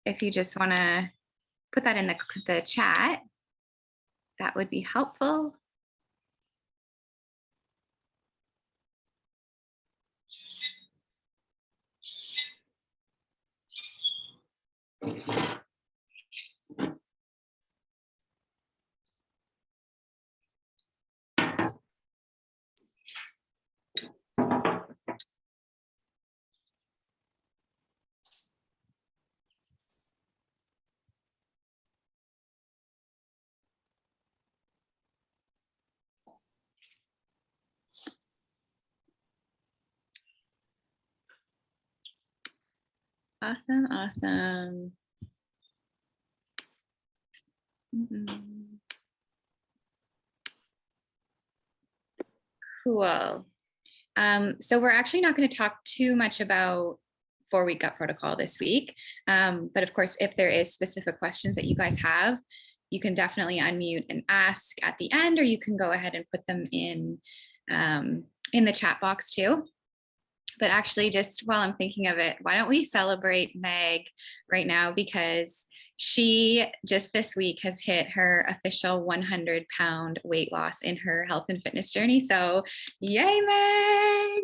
if you just want to put that in the chat, that would be helpful. Awesome, awesome. Cool. So we're actually not going to talk too much about 4-week gut protocol this week. But of course, if there is specific questions that you guys have, you can definitely unmute and ask at the end, or you can go ahead and put them in the chat box too. But actually, just while I'm thinking of it, why don't we celebrate Meg right now, because she just this week has hit her official 100-pound weight loss in her health and fitness journey. So yay, Meg.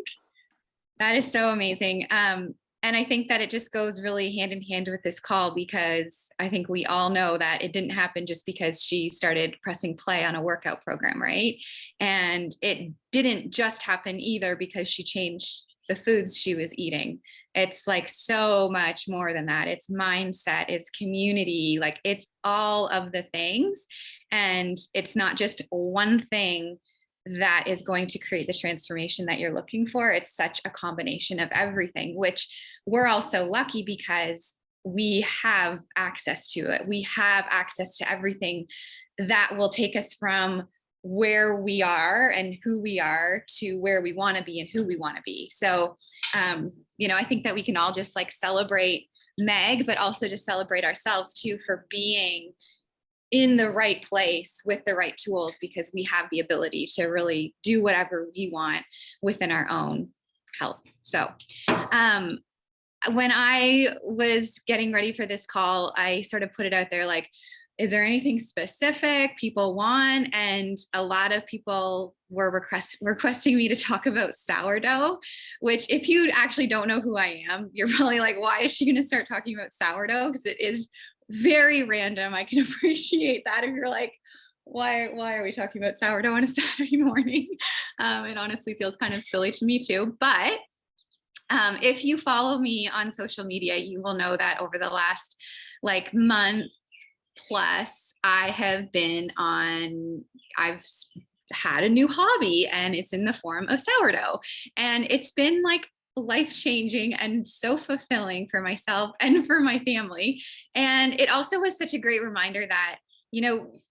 That is so amazing. And I think that it just goes really hand in hand with this call, because I think we all know that it didn't happen just because she started pressing play on a workout program, right? And it didn't just happen either because she changed the foods she was eating. It's like so much more than that. It's mindset, it's community, like it's all of the things. And it's not just one thing that is going to create the transformation that you're looking for. It's such a combination of everything, which we're also lucky because we have access to it. We have access to everything that will take us from where we are and who we are to where we want to be and who we want to be. So, I think that we can all just like celebrate Meg, but also just celebrate ourselves too for being in the right place with the right tools, because we have the ability to really do whatever we want within our own health. So, when I was getting ready for this call, I sort of put it out there like, is there anything specific people want? And a lot of people were requesting me to talk about sourdough, which if you actually don't know who I am, you're probably like, why is she going to start talking about sourdough? Because it is very random. I can appreciate that. If you're like, why are we talking about sourdough on a Saturday morning? It honestly feels kind of silly to me too. But if you follow me on social media, you will know that over the last like month plus, I've had a new hobby, and it's in the form of sourdough. And it's been like life-changing and so fulfilling for myself and for my family. And it also was such a great reminder that,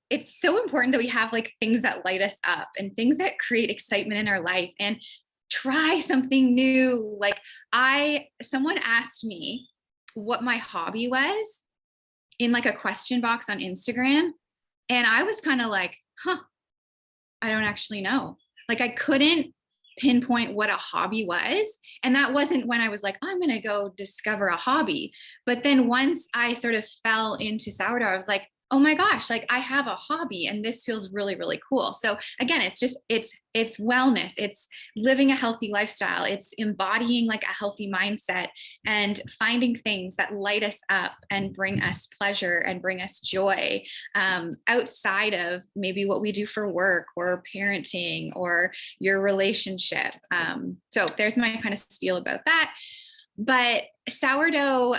it's so important that we have like things that light us up and things that create excitement in our life and try something new. Like someone asked me what my hobby was in like a question box on Instagram. And I was kind of like, I don't actually know. Like I couldn't pinpoint what a hobby was. And that wasn't when I was like, I'm going to go discover a hobby. But then once I sort of fell into sourdough, I was like, oh my gosh, like I have a hobby and this feels really, really cool. So again, it's wellness. It's living a healthy lifestyle. It's embodying like a healthy mindset and finding things that light us up and bring us pleasure and bring us joy, outside of maybe what we do for work or parenting or your relationship. So there's my kind of spiel about that. But sourdough,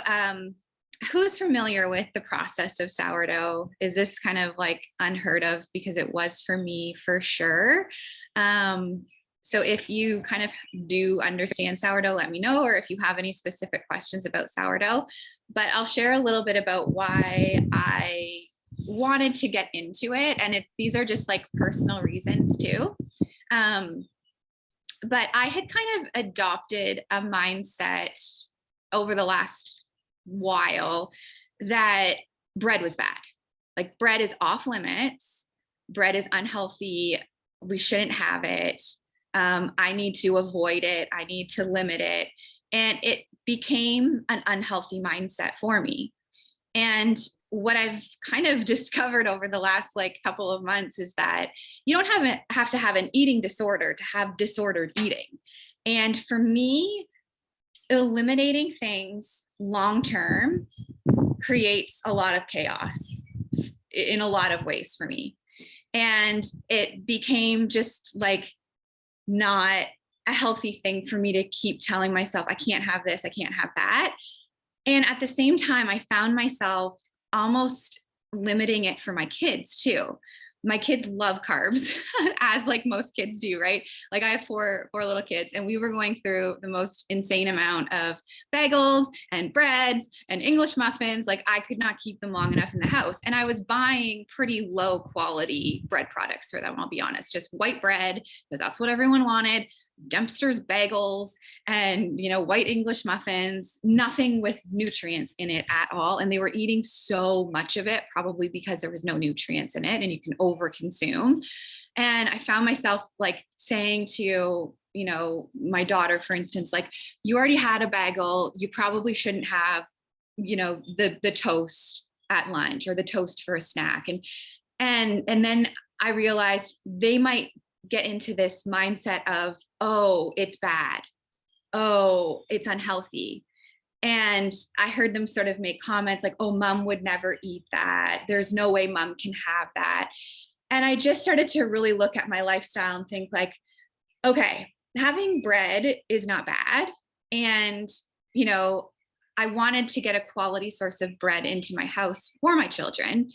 who's familiar with the process of sourdough? Is this kind of like unheard of? Because it was for me for sure. So if you kind of do understand sourdough, let me know, or if you have any specific questions about sourdough. But I'll share a little bit about why I wanted to get into it. And these are just like personal reasons too. But I had kind of adopted a mindset over the last while that bread was bad. Like bread is off limits. Bread is unhealthy. We shouldn't have it. I need to avoid it. I need to limit it. And it became an unhealthy mindset for me. And what I've kind of discovered over the last like couple of months is that you don't have to have an eating disorder to have disordered eating. And for me, eliminating things long term creates a lot of chaos in a lot of ways for me. And it became just like not a healthy thing for me to keep telling myself, I can't have this, I can't have that. And at the same time, I found myself almost limiting it for my kids too. My kids love carbs, as like most kids do, right? Like I have four little kids, and we were going through the most insane amount of bagels and breads and English muffins. Like I could not keep them long enough in the house. And I was buying pretty low quality bread products for them, I'll be honest, just white bread, because that's what everyone wanted. Dempster's bagels and, you know, white English muffins, nothing with nutrients in it at all. And they were eating so much of it, probably because there was no nutrients in it and you can over consume. And I found myself like saying to, you know, my daughter, for instance, like, you already had a bagel, you probably shouldn't have, you know, the toast at lunch or the toast for a snack. And then I realized they might get into this mindset of, oh, it's bad. Oh, it's unhealthy. And I heard them sort of make comments like, oh, mom would never eat that. There's no way mom can have that. And I just started to really look at my lifestyle and think like, okay, having bread is not bad. And, you know, I wanted to get a quality source of bread into my house for my children,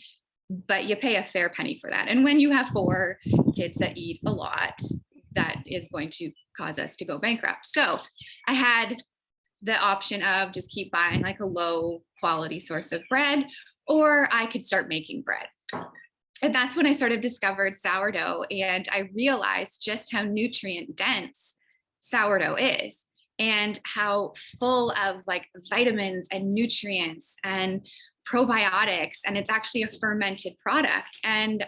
but you pay a fair penny for that. And when you have 4 kids that eat a lot, that is going to cause us to go bankrupt. So I had the option of just keep buying like a low quality source of bread, or I could start making bread. And that's when I sort of discovered sourdough, and I realized just how nutrient dense sourdough is and how full of like vitamins and nutrients and probiotics, and it's actually a fermented product. And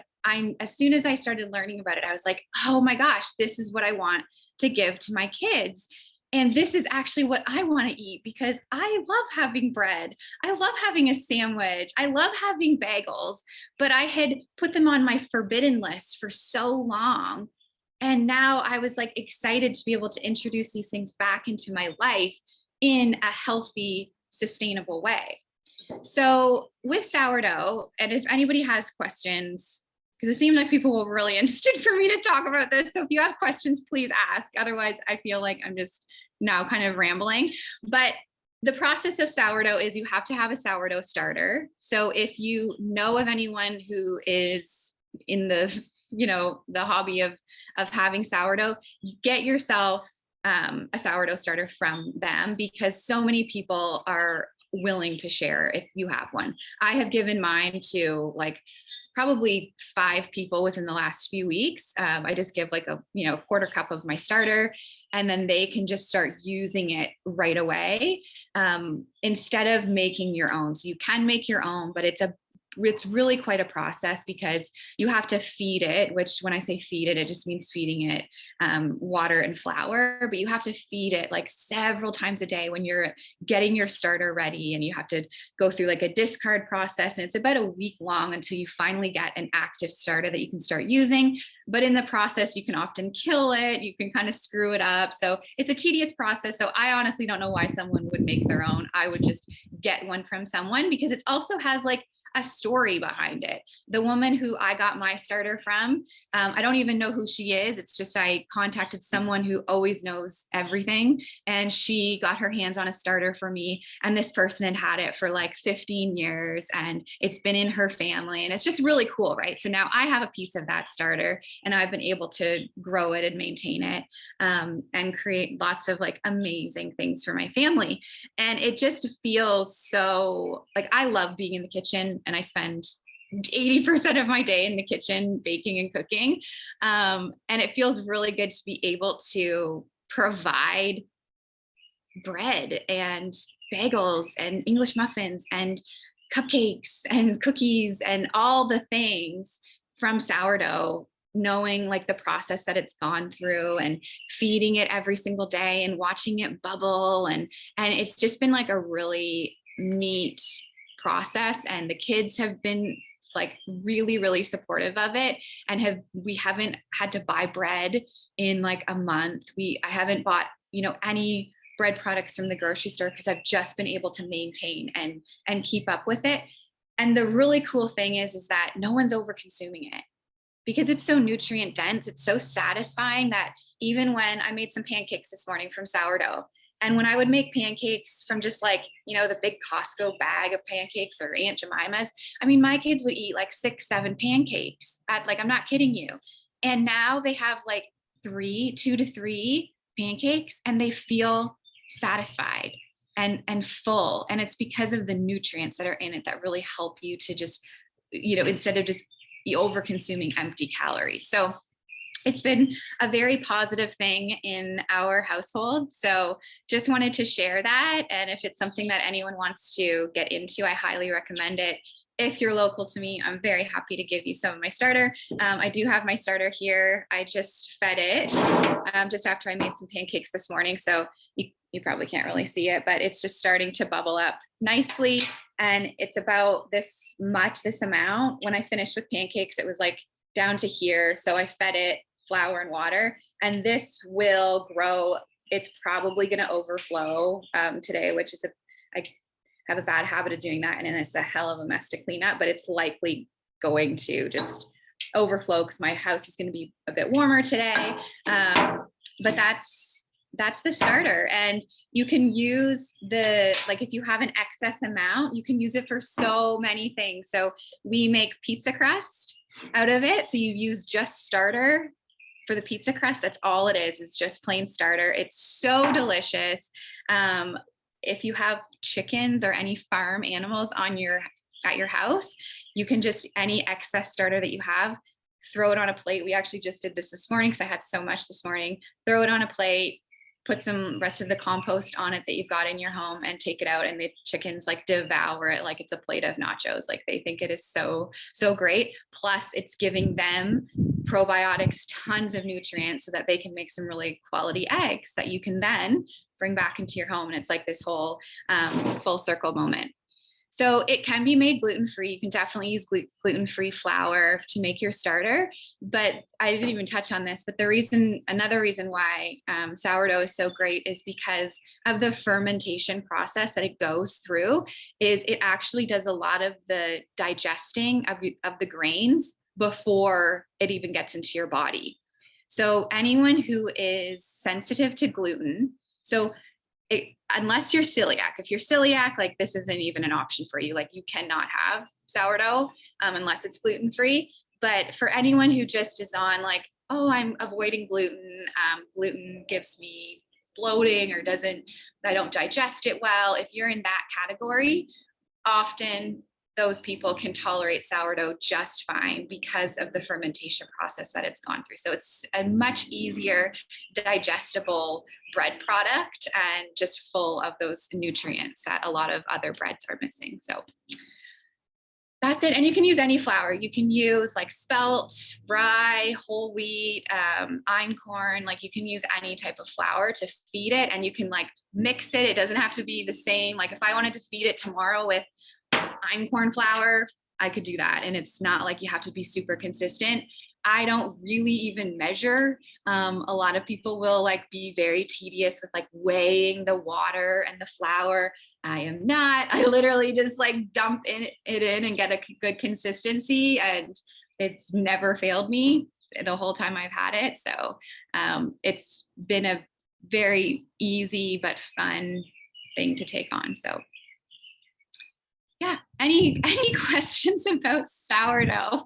as soon as I started learning about it, I was like, oh my gosh, this is what I want to give to my kids. And this is actually what I want to eat, because I love having bread. I love having a sandwich. I love having bagels, but I had put them on my forbidden list for so long. And now I was like excited to be able to introduce these things back into my life in a healthy, sustainable way. So with sourdough, and if anybody has questions, because it seemed like people were really interested for me to talk about this. So if you have questions, please ask. Otherwise, I feel like I'm just now kind of rambling. But the process of sourdough is you have to have a sourdough starter. So if you know of anyone who is in the, you know, the hobby of having sourdough, get yourself a sourdough starter from them, because so many people are willing to share if you have one. I have given mine to like probably 5 people within the last few weeks. I just give like a, you know, quarter cup of my starter, and then they can just start using it right away, instead of making your own. So you can make your own, but it's really quite a process, because you have to feed it, which when I say feed it, it just means feeding it water and flour, but you have to feed it like several times a day when you're getting your starter ready, and you have to go through like a discard process, and it's about a week long until you finally get an active starter that you can start using. But in the process, you can often kill it, you can kind of screw it up. So it's a tedious process. So I honestly don't know why someone would make their own. I would just get one from someone, because it also has like a story behind it. The woman who I got my starter from, I don't even know who she is. It's just I contacted someone who always knows everything, and she got her hands on a starter for me. And this person had had it for like 15 years, and it's been in her family, and it's just really cool, right? So now I have a piece of that starter, and I've been able to grow it and maintain it, and create lots of like amazing things for my family. And it just feels so like I love being in the kitchen, and I spend 80% of my day in the kitchen baking and cooking. And it feels really good to be able to provide bread and bagels and English muffins and cupcakes and cookies and all the things from sourdough, knowing like the process that it's gone through, and feeding it every single day and watching it bubble. And it's just been like a really neat process, and the kids have been like really, really supportive of it. And we haven't had to buy bread in like a month. I haven't bought, any bread products from the grocery store, because I've just been able to maintain and keep up with it. And the really cool thing is that no one's over consuming it, because it's so nutrient dense. It's so satisfying that even when I made some pancakes this morning from sourdough, and when I would make pancakes from just like, the big Costco bag of pancakes or Aunt Jemima's, I mean, my kids would eat like 6, 7 pancakes I'm not kidding you. And now they have like 2 to 3 pancakes, and they feel satisfied and full. And it's because of the nutrients that are in it that really help you to just, instead of just over consuming empty calories. So it's been a very positive thing in our household. So just wanted to share that. And if it's something that anyone wants to get into, I highly recommend it. If you're local to me, I'm very happy to give you some of my starter. I do have my starter here. I just fed it just after I made some pancakes this morning. So you probably can't really see it, but it's just starting to bubble up nicely. And it's about this amount. When I finished with pancakes, it was like down to here. So I fed it flour and water, and this will grow. It's probably going to overflow today, which is I have a bad habit of doing that. And then it's a hell of a mess to clean up, but it's likely going to just overflow because my house is going to be a bit warmer today. But that's the starter. And you can use if you have an excess amount, you can use it for so many things. So we make pizza crust out of it. So you use just starter for the pizza crust. That's all it is just plain starter. It's so delicious. If you have chickens or any farm animals at your house, you can just, any excess starter that you have, throw it on a plate. We actually just did this morning because I had so much this morning. Throw it on a plate, put some rest of the compost on it that you've got in your home, and take it out, and the chickens like devour it like it's a plate of nachos. Like they think it is so, so great. Plus it's giving them probiotics, tons of nutrients, so that they can make some really quality eggs that you can then bring back into your home. And it's like this whole full circle moment. So it can be made gluten-free. You can definitely use gluten-free flour to make your starter. But I didn't even touch on this, but another reason why sourdough is so great is because of the fermentation process that it goes through. Is it actually does a lot of the digesting of the grains before it even gets into your body. So anyone who is sensitive to gluten, unless you're celiac, if you're celiac, like this isn't even an option for you. Like you cannot have sourdough unless it's gluten-free. But for anyone who just is on like, oh, I'm avoiding gluten, gluten gives me bloating or I don't digest it well. If you're in that category, often those people can tolerate sourdough just fine because of the fermentation process that it's gone through. So it's a much easier digestible bread product and just full of those nutrients that a lot of other breads are missing. So that's it. And you can use any flour. You can use like spelt, rye, whole wheat, einkorn. Like you can use any type of flour to feed it, and you can like mix it. It doesn't have to be the same. Like if I wanted to feed it tomorrow with einkorn flour, I could do that. And it's not like you have to be super consistent. I don't really even measure. A lot of people will like be very tedious with like weighing the water and the flour. I am not. I literally just like dump it in and get a good consistency, and it's never failed me the whole time I've had it. So it's been a very easy but fun thing to take on. So yeah, any questions about sourdough?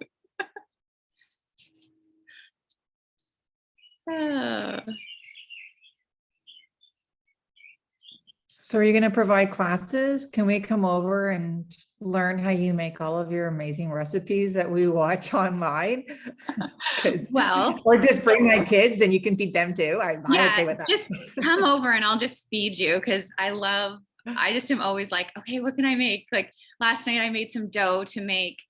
So are you going to provide classes? Can we come over and learn how you make all of your amazing recipes that we watch online? Well, or just bring my kids and you can feed them too. I'm okay with that. Just come over and I'll just feed you, because I just am always like, okay, what can I make? Like last night I made some dough to make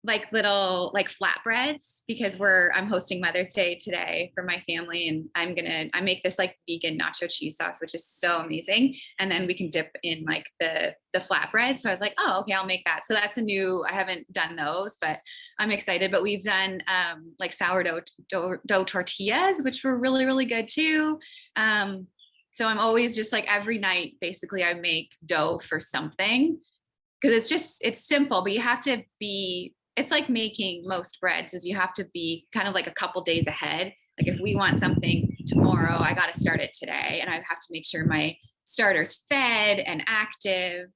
like little like flatbreads because I'm hosting Mother's Day today for my family, and I make this like vegan nacho cheese sauce, which is so amazing. And then we can dip in like the flatbread. So I was like, oh, okay, I'll make that. So that's I haven't done those, but I'm excited. But we've done like sourdough dough tortillas, which were really, really good too. So I'm always just like every night, basically I make dough for something because it's simple, but you have to it's like making most breads is you have to be kind of like a couple days ahead. Like if we want something tomorrow, I got to start it today, and I have to make sure my starter's fed and active,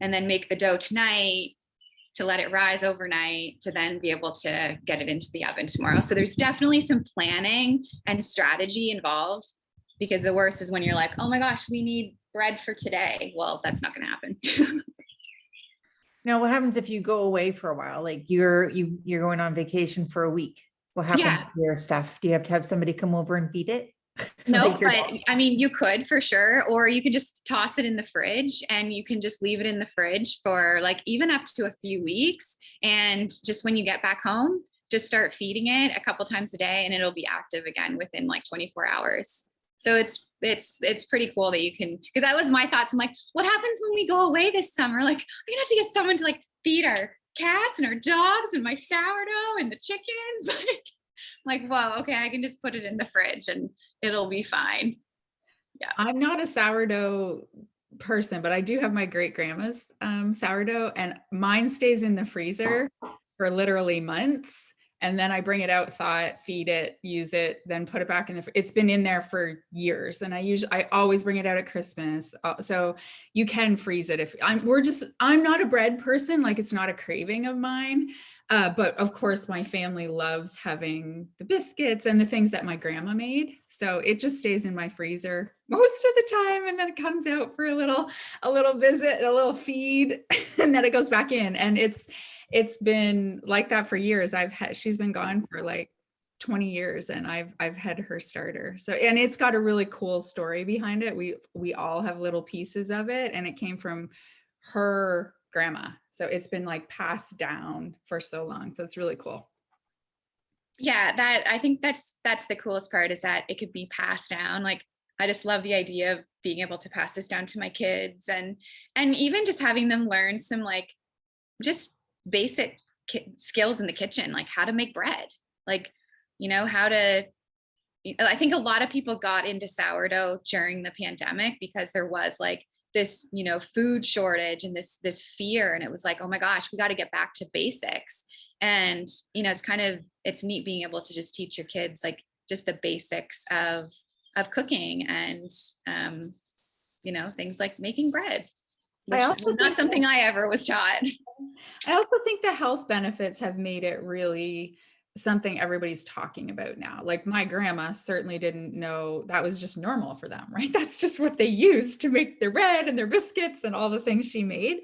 and then make the dough tonight to let it rise overnight to then be able to get it into the oven tomorrow. So there's definitely some planning and strategy involved, because the worst is when you're like, oh my gosh, we need bread for today. Well, that's not going to happen. Now, what happens if you go away for a while? Like you're going on vacation for a week. What happens Yeah. to your stuff? Do you have to have somebody come over and feed it? No, Like your but dog? I mean, you could for sure, or you can just toss it in the fridge, and you can just leave it in the fridge for like even up to a few weeks. And just when you get back home, just start feeding it a couple times a day, and it'll be active again within like 24 hours. So it's pretty cool that you can, because that was my thoughts. I'm like, what happens when we go away this summer? Like, I'm gonna have to get someone to like feed our cats and our dogs and my sourdough and the chickens. Like, whoa, okay, I can just put it in the fridge and it'll be fine. Yeah. I'm not a sourdough person, but I do have my great grandma's sourdough, and mine stays in the freezer for literally months. And then I bring it out, thaw it, feed it, use it, then put it back in it's been in there for years. And I always bring it out at Christmas. So you can freeze it I'm not a bread person. Like it's not a craving of mine. But of course my family loves having the biscuits and the things that my grandma made. So it just stays in my freezer most of the time. And then it comes out for a little visit, a little feed, and then it goes back in. And it's been like that for years. She's been gone for like 20 years, and I've had her starter. So, and it's got a really cool story behind it. We all have little pieces of it, and it came from her grandma. So it's been like passed down for so long. So it's really cool. Yeah, I think that's the coolest part, is that it could be passed down. Like I just love the idea of being able to pass this down to my kids, and even just having them learn some like just basic skills in the kitchen, like how to make bread, like, I think a lot of people got into sourdough during the pandemic because there was like this, food shortage and this fear. And it was like, oh my gosh, we got to get back to basics. And, it's neat being able to just teach your kids, like just the basics of cooking and, things like making bread, which was not something I ever was taught. I also think the health benefits have made it really something everybody's talking about now. Like my grandma certainly didn't know that was just normal for them, right? That's just what they used to make their bread and their biscuits and all the things she made.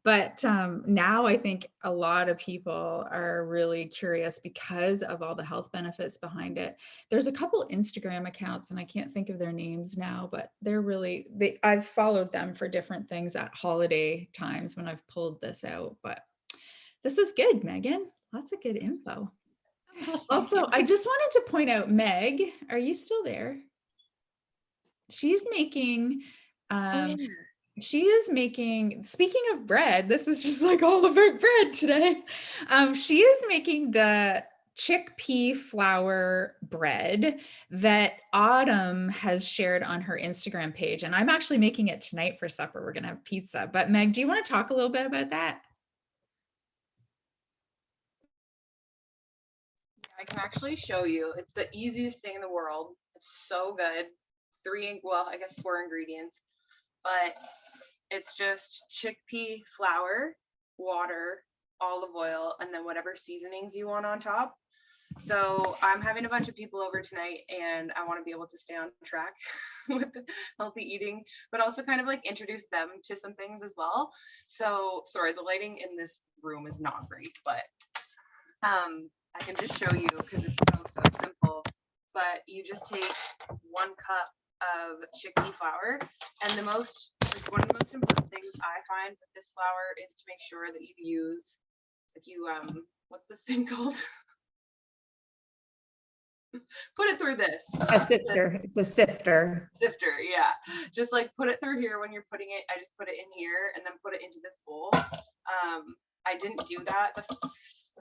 But now I think a lot of people are really curious because of all the health benefits behind it. There's a couple Instagram accounts, and I can't think of their names now, but I've followed them for different things at holiday times when I've pulled this out. But this is good, Megan. Lots of good info. Also, I just wanted to point out, Meg, are you still there? She's making She is making, speaking of bread, this is just like all about bread today. She is making the chickpea flour bread that Autumn has shared on her Instagram page. And I'm actually making it tonight for supper. We're going to have pizza. But Meg, do you want to talk a little bit about that? I can actually show you. It's the easiest thing in the world. It's so good. I guess 4 ingredients, but it's just chickpea flour, water, olive oil, and then whatever seasonings you want on top. So I'm having a bunch of people over tonight, and I want to be able to stay on track with healthy eating, but also kind of like introduce them to some things as well. So sorry, the lighting in this room is not great, but I can just show you because it's so simple. But you just take 1 cup of chickpea flour, and one of the most important things I find with this flour is to make sure that you use Like you, what's this thing called? Put it through this. A sifter. It's a sifter. Sifter, yeah. Just like put it through here when you're putting it. I just put it in here and then put it into this bowl. I didn't do that the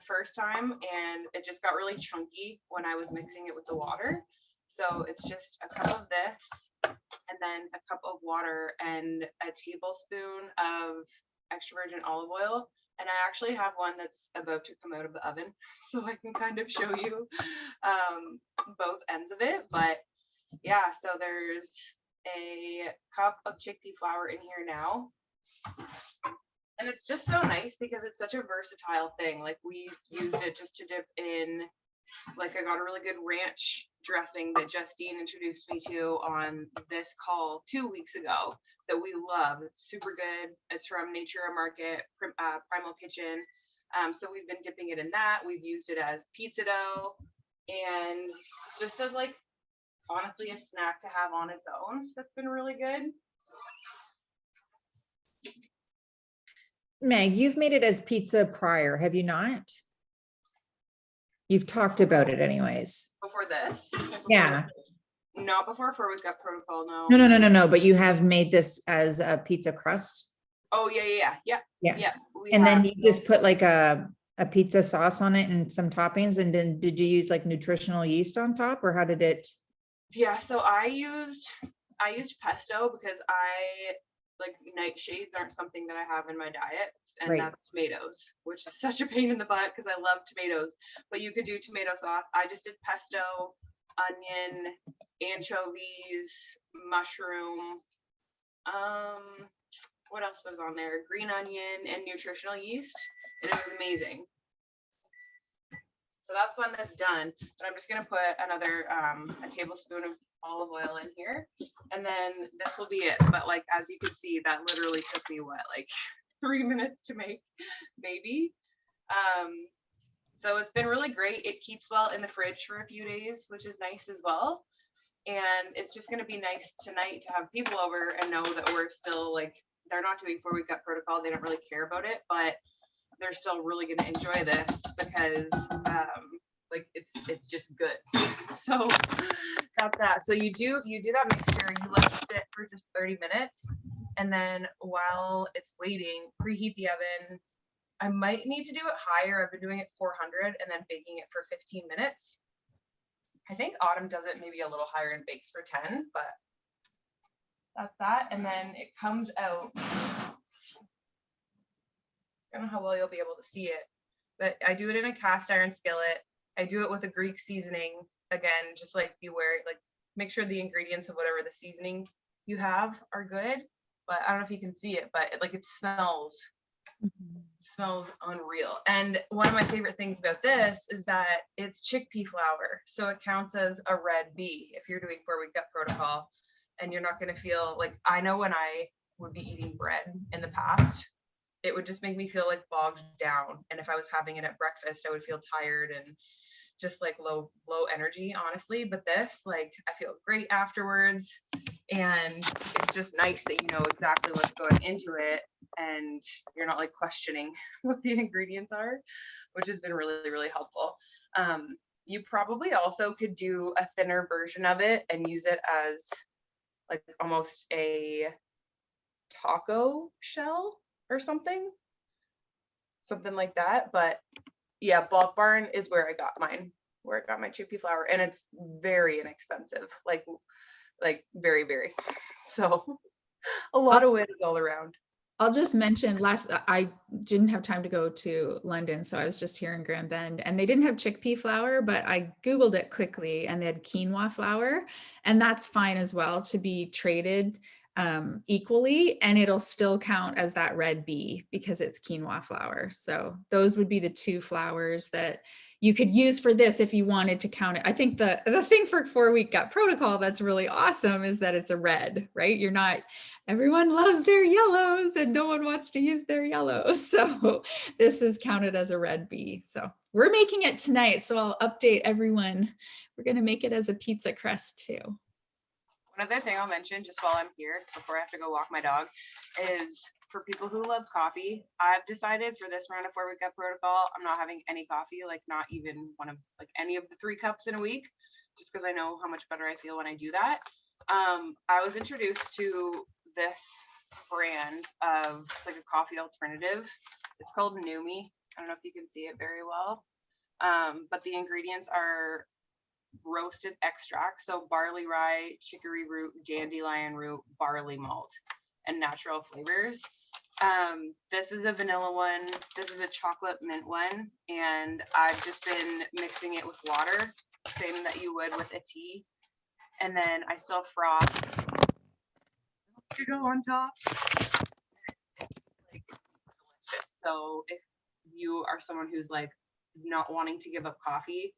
first time, and it just got really chunky when I was mixing it with the water. So it's just a cup of this, and then a cup of water and a tablespoon of extra virgin olive oil. And I actually have one that's about to come out of the oven, so I can kind of show you both ends of it. But yeah, so there's a cup of chickpea flour in here now. And it's just so nice because it's such a versatile thing. Like we used it just to dip in, like I got a really good ranch dressing that Justine introduced me to on this call 2 weeks ago that we love. It's super good. It's from Nature Market, Primal Kitchen. So we've been dipping it in that. We've used it as pizza dough and just as like, honestly, a snack to have on its own. That's been really good. Meg, you've made it as pizza prior, have you not? You've talked about it anyways. Before this? Yeah. Not before we got protocol, no. No, but you have made this as a pizza crust. Oh, yeah. And then you just put like a pizza sauce on it and some toppings. And then did you use like nutritional yeast on top, or how did it? Yeah, so I used pesto because like nightshades aren't something that I have in my diet, and Right. that's tomatoes, which is such a pain in the butt because I love tomatoes. But you could do tomato sauce. I just did pesto, onion, anchovies, mushroom. What else was on there? Green onion and nutritional yeast, and it was amazing. So that's one that's done. But I'm just gonna put another a tablespoon of olive oil in here, and then this will be it. But like as you can see, that literally took me what, like 3 minutes to make, maybe. So it's been really great. It keeps well in the fridge for a few days, which is nice as well. And it's just going to be nice tonight to have people over and know that we're still like, they're not doing 4-week gut protocol. They don't really care about it, but they're still really going to enjoy this because like it's just good. So that's that. So you do that mixture, you let it sit for just 30 minutes. And then while it's waiting, preheat the oven. I might need to do it higher. I've been doing it 400 and then baking it for 15 minutes. I think Autumn does it maybe a little higher and bakes for 10, but that's that. And then it comes out. I don't know how well you'll be able to see it, but I do it in a cast iron skillet. I do it with a Greek seasoning. Again, just like beware, like make sure the ingredients of whatever the seasoning you have are good. But I don't know if you can see it, but it smells. Smells unreal. And one of my favorite things about this is that it's chickpea flour, so it counts as a red B if you're doing 4-week gut protocol, and you're not going to feel like, I know when I would be eating bread in the past, it would just make me feel like bogged down, and if I was having it at breakfast I would feel tired and just like low energy, honestly. But this, like, I feel great afterwards, and it's just nice that you know exactly what's going into it and you're not like questioning what the ingredients are, which has been really, really helpful. You probably also could do a thinner version of it and use it as like almost a taco shell or something like that. But yeah, Bulk Barn is where I got my chickpea flour, and it's very inexpensive, like very, very. So a lot of wins all around. I'll just mention I didn't have time to go to London, so I was just here in Grand Bend, and they didn't have chickpea flour, but I Googled it quickly and they had quinoa flour, and that's fine as well to be traded equally, and it'll still count as that red B because it's quinoa flour. So those would be the two flours that you could use for this if you wanted to count it. I think the thing for 4-week gut protocol that's really awesome is that it's a red, right? Everyone loves their yellows and no one wants to use their yellows. So this is counted as a red B. So we're making it tonight. So I'll update everyone. We're going to make it as a pizza crust too. One other thing I'll mention just while I'm here before I have to go walk my dog is for people who love coffee, I've decided for this round of 4 week gut protocol, I'm not having any coffee, like not even one of like any of the 3 cups in a week, just because I know how much better I feel when I do that. I was introduced to this brand of, it's like a coffee alternative. It's called Numi. I don't know if you can see it very well. But the ingredients are roasted extract, so barley rye, chicory root, dandelion root, barley malt, and natural flavors. This is a vanilla one, this is a chocolate mint one, and I've just been mixing it with water, same that you would with a tea, and then I still froth to go on top. Like, delicious. So if you are someone who's like not wanting to give up coffee,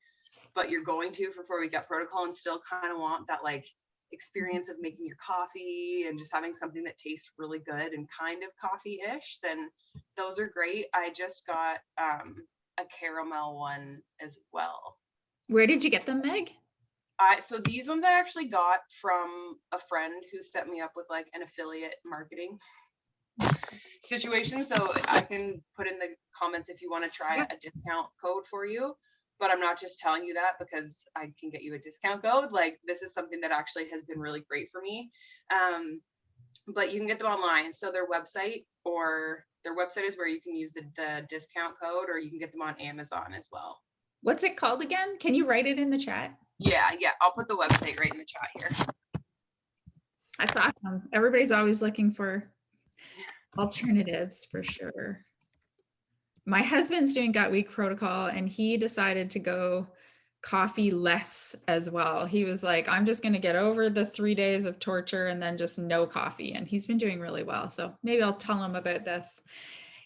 but you're going to for 4 week gut protocol and still kind of want that like experience of making your coffee and just having something that tastes really good and kind of coffee-ish, then those are great. I just got a caramel one as well. Where did you get them, Meg? So these ones I actually got from a friend who set me up with like an affiliate marketing situation. So I can put in the comments if you want to try a discount code for you. But I'm not just telling you that because I can get you a discount code. Like this is something that actually has been really great for me. But you can get them online. So their website is where you can use the discount code, or you can get them on Amazon as well. What's it called again? Can you write it in the chat? Yeah. I'll put the website right in the chat here. That's awesome. Everybody's always looking for alternatives for sure. My husband's doing gut week protocol and he decided to go coffee less as well. He was like, I'm just going to get over the 3 days of torture and then just no coffee. And he's been doing really well. So maybe I'll tell him about this.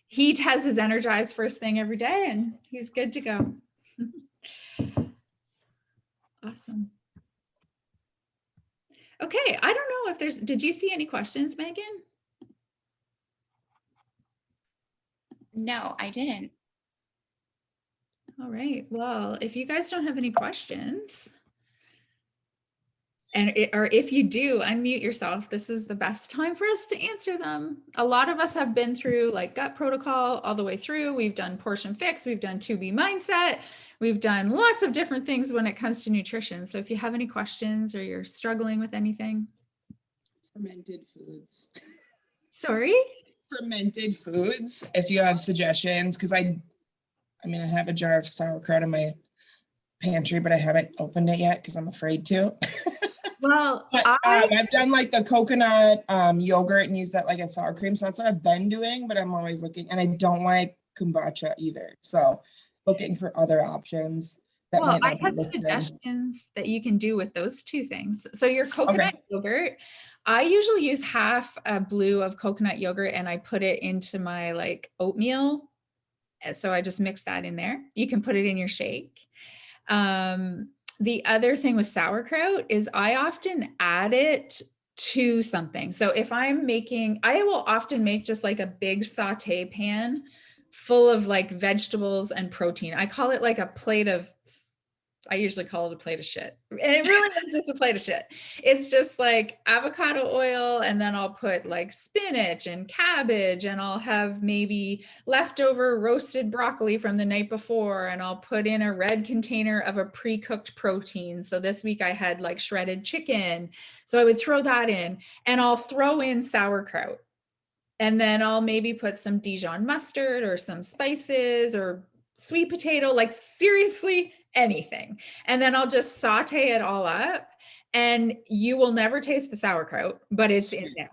He has his Energize first thing every day and he's good to go. Awesome. Okay. I don't know if did you see any questions, Megan? No, I didn't. All right. Well, if you guys don't have any questions, or if you do, unmute yourself. This is the best time for us to answer them. A lot of us have been through like gut protocol all the way through. We've done portion fix. We've done 2B mindset. We've done lots of different things when it comes to nutrition. So if you have any questions or you're struggling with anything. Fermented foods. Sorry? Fermented foods, if you have suggestions, because I have a jar of sauerkraut in my pantry, but I haven't opened it yet because I'm afraid to. Well, but I've done like the coconut yogurt and use that like a sour cream. So that's what I've been doing, but I'm always looking, and I don't like kombucha either. So looking for other options. Well, I have suggestions that you can do with those two things. So your coconut yogurt, I usually use half a blue of coconut yogurt and I put it into my like oatmeal. So I just mix that in there. You can put it in your shake. The other thing with sauerkraut is I often add it to something. So if I'm making, I will often make just like a big saute pan full of like vegetables and protein. I call it like a plate of, I usually call it a plate of shit. And it really is just a plate of shit. It's just like avocado oil, and then I'll put like spinach and cabbage, and I'll have maybe leftover roasted broccoli from the night before, and I'll put in a red container of a pre-cooked protein. So this week I had like shredded chicken. So I would throw that in, and I'll throw in sauerkraut. And then I'll maybe put some Dijon mustard or some spices or sweet potato, like seriously anything. And then I'll just saute it all up, and you will never taste the sauerkraut, but it's in there.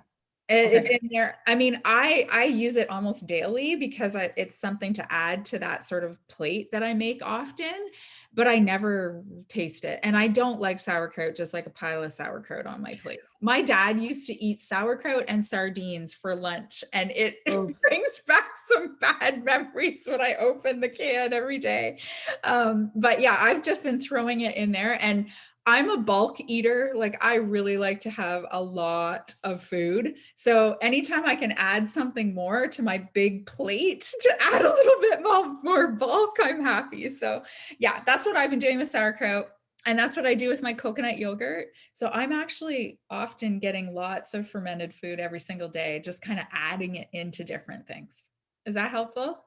It's in there. I mean, I use it almost daily because it's something to add to that sort of plate that I make often, but I never taste it. And I don't like sauerkraut, just like a pile of sauerkraut on my plate. My dad used to eat sauerkraut and sardines for lunch, and it brings back some bad memories when I open the can every day. But yeah, I've just been throwing it in there, and I'm a bulk eater. Like I really like to have a lot of food. So anytime I can add something more to my big plate to add a little bit more bulk, I'm happy. So yeah, that's what I've been doing with sauerkraut. And that's what I do with my coconut yogurt. So I'm actually often getting lots of fermented food every single day, just kind of adding it into different things. Is that helpful?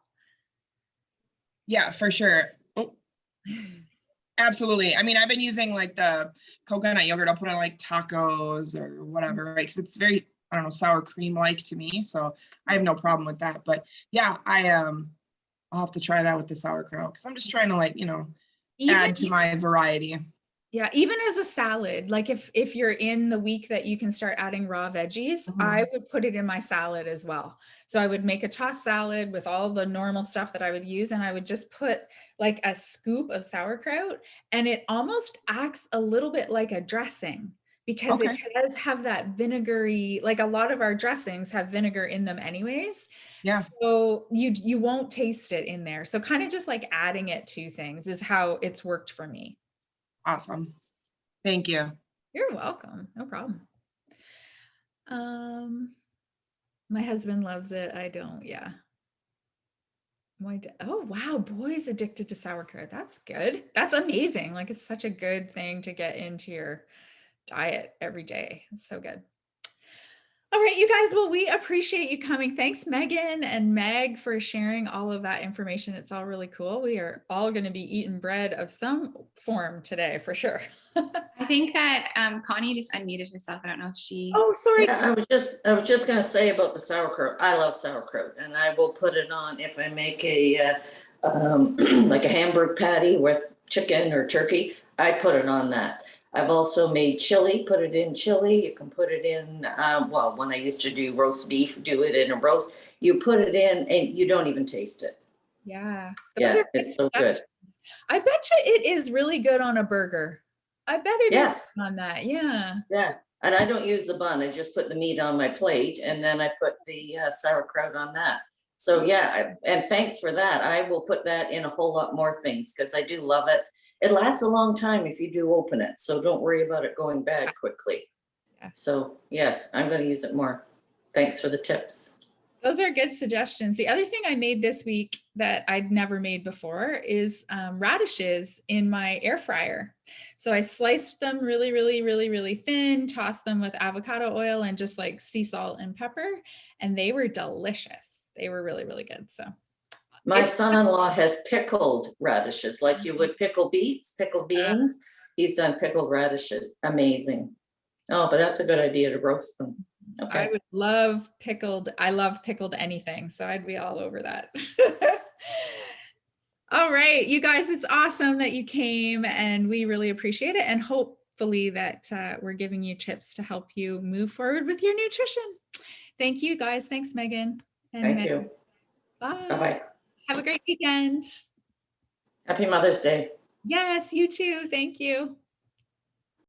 Yeah, for sure. Oh, absolutely. I mean, I've been using like the coconut yogurt. I'll put on like tacos or whatever, right? Because it's very, I don't know, sour cream like to me. So I have no problem with that. But yeah, I'll have to try that with the sauerkraut because I'm just trying to like, Even add to my variety. Yeah, even as a salad, like if you're in the week that you can start adding raw veggies, Mhm. I would put it in my salad as well. So I would make a tossed salad with all the normal stuff that I would use, and I would just put like a scoop of sauerkraut, and it almost acts a little bit like a dressing because it Okay. does have that vinegary, like a lot of our dressings have vinegar in them anyways. Yeah. So you won't taste it in there. So kind of just like adding it to things is how it's worked for me. Awesome. Thank you. You're welcome. No problem. My husband loves it. I don't. Yeah. Oh, wow. Boy's addicted to sauerkraut. That's good. That's amazing. Like it's such a good thing to get into your diet every day. It's so good. All right, you guys. Well, we appreciate you coming. Thanks, Megan and Meg, for sharing all of that information. It's all really cool. We are all going to be eating bread of some form today for sure. I think that Connie just unmuted herself. I don't know if she. Oh, sorry. Yeah, I was just gonna say about the sauerkraut. I love sauerkraut, and I will put it on if I make a like a hamburg patty with chicken or turkey. I put it on that. I've also made chili. Put it in chili. You can put it in. Well, when I used to do roast beef, do it in a roast. You put it in, and you don't even taste it. Yeah. Yeah, Those are it's so good. suggestions. I bet you it is really good on a burger. I bet it is Yes. on that. Yeah. Yeah, and I don't use the bun. I just put the meat on my plate and then I put the sauerkraut on that. So yeah, and thanks for that. I will put that in a whole lot more things because I do love it. It lasts a long time if you do open it, so don't worry about it going bad quickly. Yeah. So yes, I'm going to use it more. Thanks for the tips. Those are good suggestions. The other thing I made this week that I'd never made before is radishes in my air fryer. So I sliced them really, really, really, really thin, tossed them with avocado oil and just like sea salt and pepper, and they were delicious. They were really, really good. So My son-in-law has pickled radishes like you would pickle beets, pickled beans. He's done pickled radishes. Amazing. Oh, but that's a good idea to roast them. Okay. I would love pickled. I love pickled anything. So I'd be all over that. All right, you guys, it's awesome that you came and we really appreciate it. And hopefully that we're giving you tips to help you move forward with your nutrition. Thank you guys. Thanks, Megan. And Thank Meg. you. Bye. Bye-bye. Have a great weekend. Happy Mother's Day. Yes, you too. Thank you.